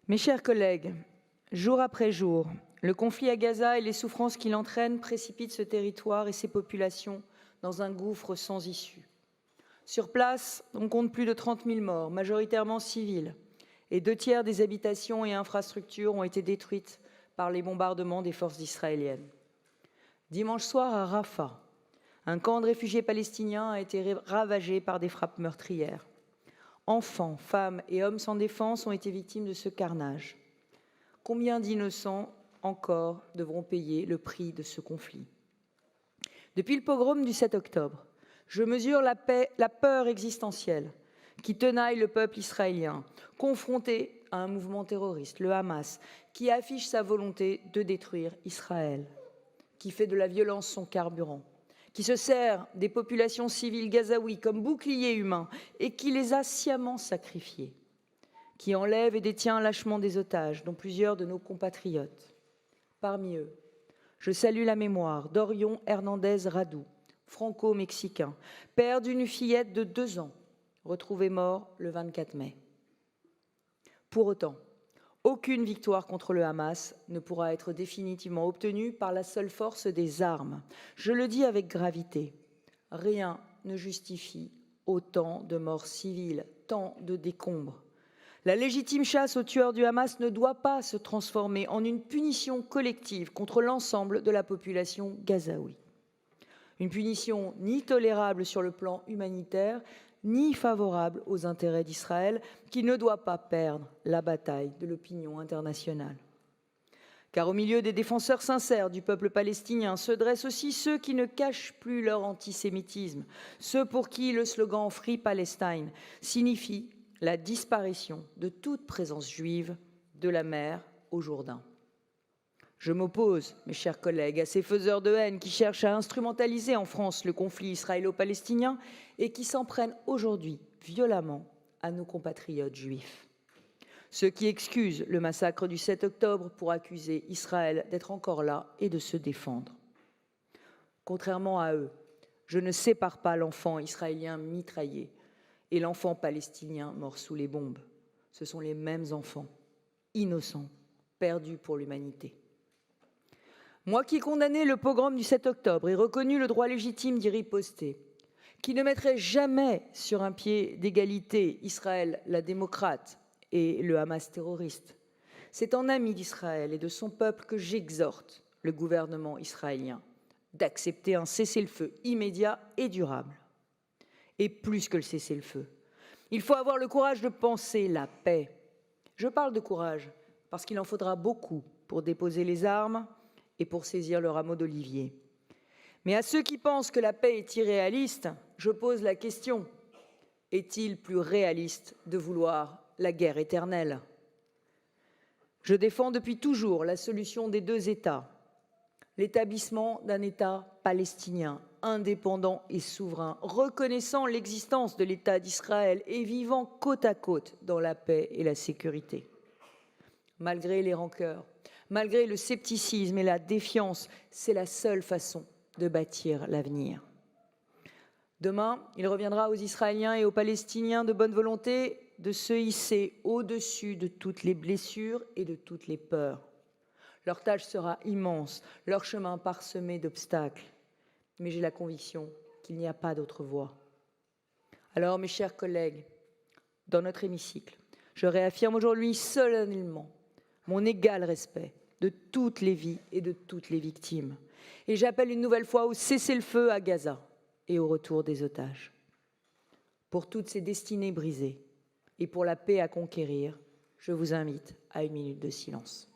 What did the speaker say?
Mes chers collègues, jour après jour, le conflit à Gaza et les souffrances qu'il entraîne précipitent ce territoire et ses populations dans un gouffre sans issue. Sur place, on compte plus de 30 000 morts, majoritairement civils, et 2/3 des habitations et infrastructures ont été détruites par les bombardements des forces israéliennes. Dimanche soir à Rafah, un camp de réfugiés palestiniens a été ravagé par des frappes meurtrières. Enfants, femmes et hommes sans défense ont été victimes de ce carnage. Combien d'innocents encore devront payer le prix de ce conflit? Depuis le pogrom du 7 octobre, je mesure la peur existentielle qui tenaille le peuple israélien, confronté à un mouvement terroriste, le Hamas, qui affiche sa volonté de détruire Israël, qui fait de la violence son carburant, qui se sert des populations civiles gazaouis comme boucliers humains et qui les a sciemment sacrifiés, qui enlève et détient lâchement des otages, dont plusieurs de nos compatriotes. Parmi eux, je salue la mémoire d'Orion Hernandez Radou, franco-mexicain, père d'une fillette de 2 ans, retrouvé mort le 24 mai. Pour autant, aucune victoire contre le Hamas ne pourra être définitivement obtenue par la seule force des armes. Je le dis avec gravité, rien ne justifie autant de morts civiles, tant de décombres. La légitime chasse aux tueurs du Hamas ne doit pas se transformer en une punition collective contre l'ensemble de la population gazaoui. Une punition ni tolérable sur le plan humanitaire, ni favorable aux intérêts d'Israël, qui ne doit pas perdre la bataille de l'opinion internationale. Car au milieu des défenseurs sincères du peuple palestinien se dressent aussi ceux qui ne cachent plus leur antisémitisme, ceux pour qui le slogan « Free Palestine » signifie la disparition de toute présence juive de la mer au Jourdain. Je m'oppose, mes chers collègues, à ces faiseurs de haine qui cherchent à instrumentaliser en France le conflit israélo-palestinien et qui s'en prennent aujourd'hui violemment à nos compatriotes juifs. Ceux qui excusent le massacre du 7 octobre pour accuser Israël d'être encore là et de se défendre. Contrairement à eux, je ne sépare pas l'enfant israélien mitraillé et l'enfant palestinien mort sous les bombes. Ce sont les mêmes enfants, innocents, perdus pour l'humanité. Moi qui ai condamné le pogrom du 7 octobre et reconnu le droit légitime d'y riposter, qui ne mettrait jamais sur un pied d'égalité Israël la démocrate et le Hamas terroriste, c'est en ami d'Israël et de son peuple que j'exhorte le gouvernement israélien d'accepter un cessez-le-feu immédiat et durable. Et plus que le cessez-le-feu, il faut avoir le courage de penser la paix. Je parle de courage parce qu'il en faudra beaucoup pour déposer les armes et pour saisir le rameau d'olivier. Mais à ceux qui pensent que la paix est irréaliste, je pose la question, est-il plus réaliste de vouloir la guerre éternelle? Je défends depuis toujours la solution des 2 États, l'établissement d'un État palestinien, indépendant et souverain, reconnaissant l'existence de l'État d'Israël et vivant côte à côte dans la paix et la sécurité. Malgré les rancœurs, malgré le scepticisme et la défiance, c'est la seule façon de bâtir l'avenir. Demain, il reviendra aux Israéliens et aux Palestiniens de bonne volonté de se hisser au-dessus de toutes les blessures et de toutes les peurs. Leur tâche sera immense, leur chemin parsemé d'obstacles. Mais j'ai la conviction qu'il n'y a pas d'autre voie. Alors, mes chers collègues, dans notre hémicycle, je réaffirme aujourd'hui solennellement mon égal respect de toutes les vies et de toutes les victimes. Et j'appelle une nouvelle fois au cessez-le-feu à Gaza et au retour des otages. Pour toutes ces destinées brisées et pour la paix à conquérir, je vous invite à une minute de silence.